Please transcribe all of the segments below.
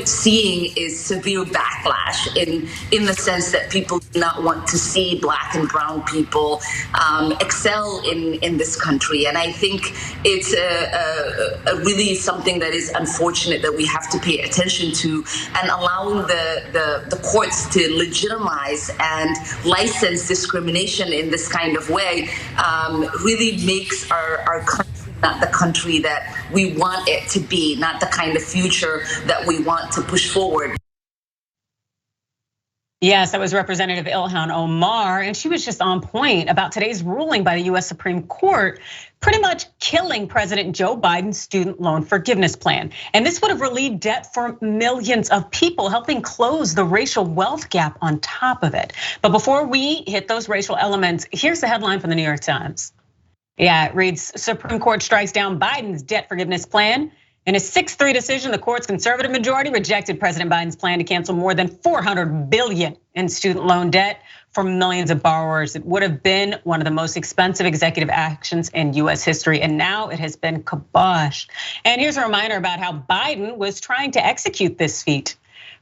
seeing is severe backlash in the sense that people do not want to see Black and brown people excel in this country. And I think it's a really something that is unfortunate that we have to pay attention to, and allowing the courts to legitimize and license discrimination in this kind of way really makes our country not the country that we want it to be, not the kind of future that we want to push forward. Yes, that was Representative Ilhan Omar, and she was just on point about today's ruling by the US Supreme Court, pretty much killing President Joe Biden's student loan forgiveness plan. And this would have relieved debt for millions of people, helping close the racial wealth gap on top of it. But before we hit those racial elements, here's the headline from the New York Times. Yeah, it reads, Supreme Court strikes down Biden's debt forgiveness plan. In a 6-3 decision, the court's conservative majority rejected President Biden's plan to cancel more than $400 billion in student loan debt for millions of borrowers. It would have been one of the most expensive executive actions in US history, and now it has been kiboshed. And here's a reminder about how Biden was trying to execute this feat.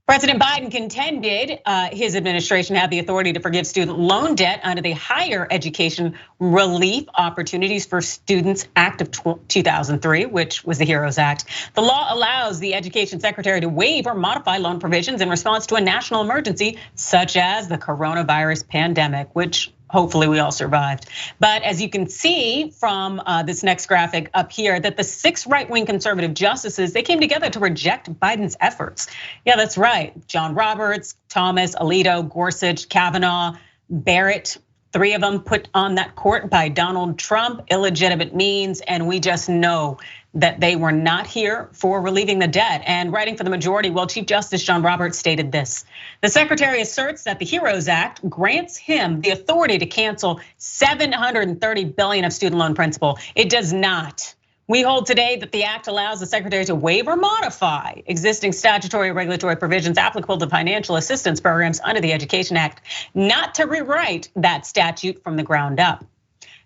President Biden contended his administration had the authority to forgive student loan debt under the Higher Education Relief Opportunities for Students Act of 2003, which was the HEROES Act. The law allows the education secretary to waive or modify loan provisions in response to a national emergency, such as the coronavirus pandemic, which hopefully we all survived. But as you can see from this next graphic up here, that the 6 right-wing conservative justices, they came together to reject Biden's efforts. Yeah, that's right. John Roberts, Thomas, Alito, Gorsuch, Kavanaugh, Barrett, 3 of them put on that court by Donald Trump, illegitimate means, and we just know that they were not here for relieving the debt. And writing for the majority, well, Chief Justice John Roberts stated this: the secretary asserts that the HEROES Act grants him the authority to cancel $730 billion of student loan principal. It does not. We hold today that the act allows the secretary to waive or modify existing statutory or regulatory provisions applicable to financial assistance programs under the Education Act, not to rewrite that statute from the ground up.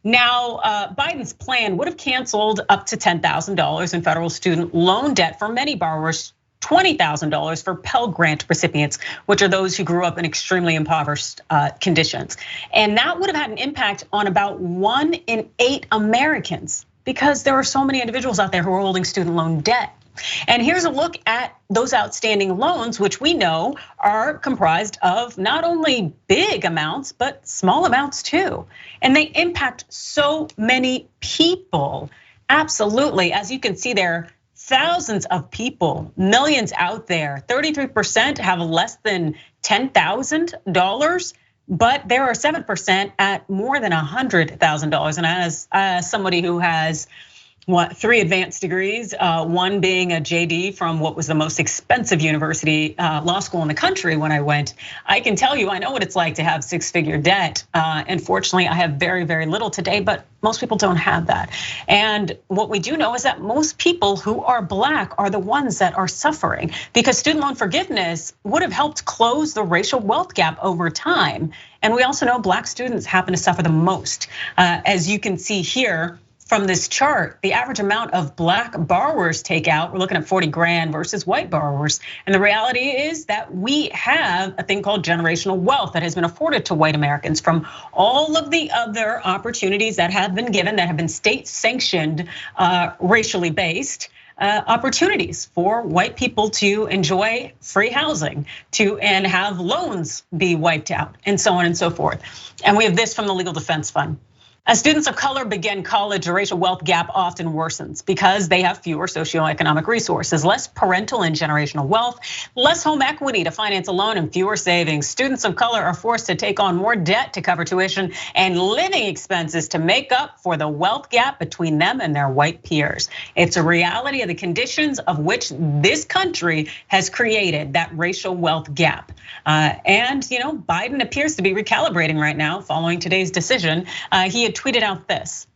Now, Biden's plan would have canceled up to $10,000 in federal student loan debt for many borrowers, $20,000 for Pell Grant recipients, which are those who grew up in extremely impoverished conditions. And that would have had an impact on about 1 in 8 Americans, because there are so many individuals out there who are holding student loan debt. And here's a look at those outstanding loans, which we know are comprised of not only big amounts, but small amounts too. And they impact so many people. Absolutely, as you can see there, thousands of people, millions out there. 33% have less than $10,000. But there are 7% at more than $100,000. And as somebody who has 3 advanced degrees, 1 being a JD from what was the most expensive university, law school in the country when I went, I can tell you, I know what it's like to have 6-figure debt. Unfortunately, I have very, very little today, but most people don't have that. And what we do know is that most people who are Black are the ones that are suffering, because student loan forgiveness would have helped close the racial wealth gap over time. And we also know Black students happen to suffer the most. As you can see here, from this chart, the average amount of Black borrowers take out, we're looking at 40 grand versus white borrowers. And the reality is that we have a thing called generational wealth that has been afforded to white Americans from all of the other opportunities that have been given, that have been state sanctioned, racially based opportunities for white people to enjoy free housing, and have loans be wiped out, and so on and so forth. And we have this from the Legal Defense Fund. As students of color begin college, the racial wealth gap often worsens because they have fewer socioeconomic resources, less parental and generational wealth, less home equity to finance a loan, and fewer savings. Students of color are forced to take on more debt to cover tuition and living expenses to make up for the wealth gap between them and their white peers. It's a reality of the conditions of which this country has created that racial wealth gap. And Biden appears to be recalibrating right now following today's decision. He had tweeted out this: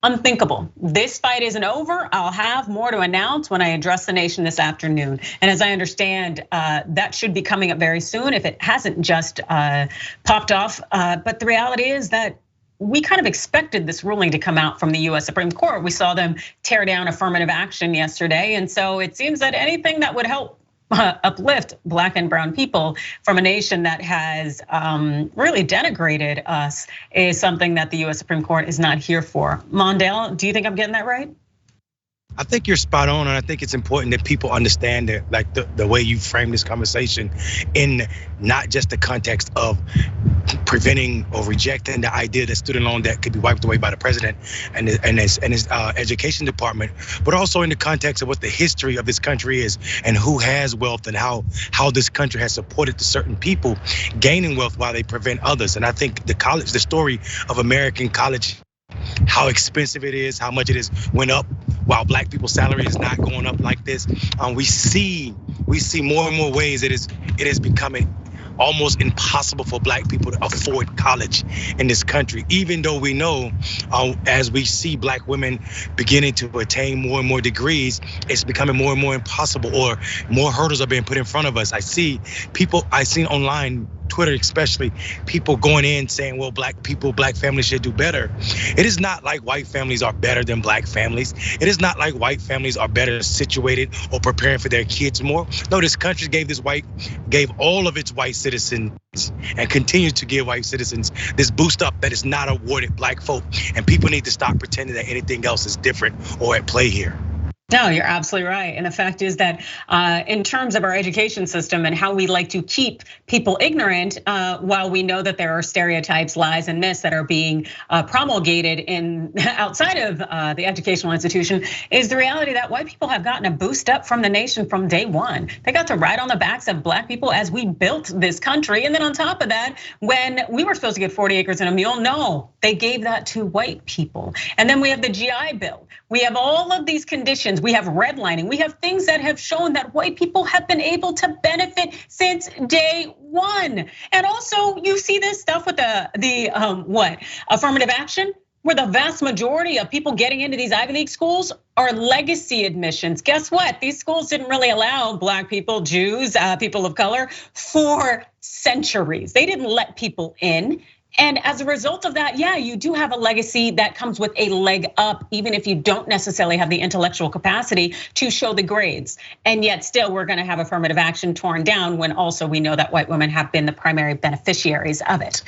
unthinkable. This fight isn't over. I'll have more to announce when I address the nation this afternoon. And as I understand, that should be coming up very soon if it hasn't just popped off. But the reality is that we kind of expected this ruling to come out from the US Supreme Court. We saw them tear down affirmative action yesterday. And so it seems that anything that would help uplift Black and brown people from a nation that has really denigrated us is something that the US Supreme Court is not here for. Mondale, do you think I'm getting that right? I think you're spot on, and I think it's important that people understand that, like the way you frame this conversation, in not just the context of preventing or rejecting the idea that student loan debt could be wiped away by the president and his education department, but also in the context of what the history of this country is and who has wealth and how this country has supported the certain people gaining wealth while they prevent others. And I think the story of American college, how expensive it is, how much it is went up while Black people's salary is not going up like this. We see more and more ways it is becoming almost impossible for Black people to afford college in this country, even though we know as we see Black women beginning to attain more and more degrees, it's becoming more and more impossible, or more hurdles are being put in front of us. I seen online, Twitter especially, people going in saying, well, Black families should do better. It is not like white families are better than Black families. It is not like white families are better situated or preparing for their kids more. No, this country gave all of its white citizens and continues to give white citizens this boost up that is not awarded Black folk. And people need to stop pretending that anything else is different or at play here. No, you're absolutely right. And the fact is that in terms of our education system and how we like to keep people ignorant, while we know that there are stereotypes, lies, and myths that are being promulgated outside of the educational institution, is the reality that white people have gotten a boost up from the nation from day one. They got to ride on the backs of Black people as we built this country. And then on top of that, when we were supposed to get 40 acres and a mule, no, they gave that to white people. And then we have the GI Bill. We have all of these conditions. We have redlining. We have things that have shown that white people have been able to benefit since day one. And also, you see this stuff with the affirmative action, where the vast majority of people getting into these Ivy League schools are legacy admissions. Guess what? These schools didn't really allow Black people, Jews, people of color for centuries. They didn't let people in. And as a result of that, yeah, you do have a legacy that comes with a leg up, even if you don't necessarily have the intellectual capacity to show the grades. And yet still we're gonna have affirmative action torn down when also we know that white women have been the primary beneficiaries of it.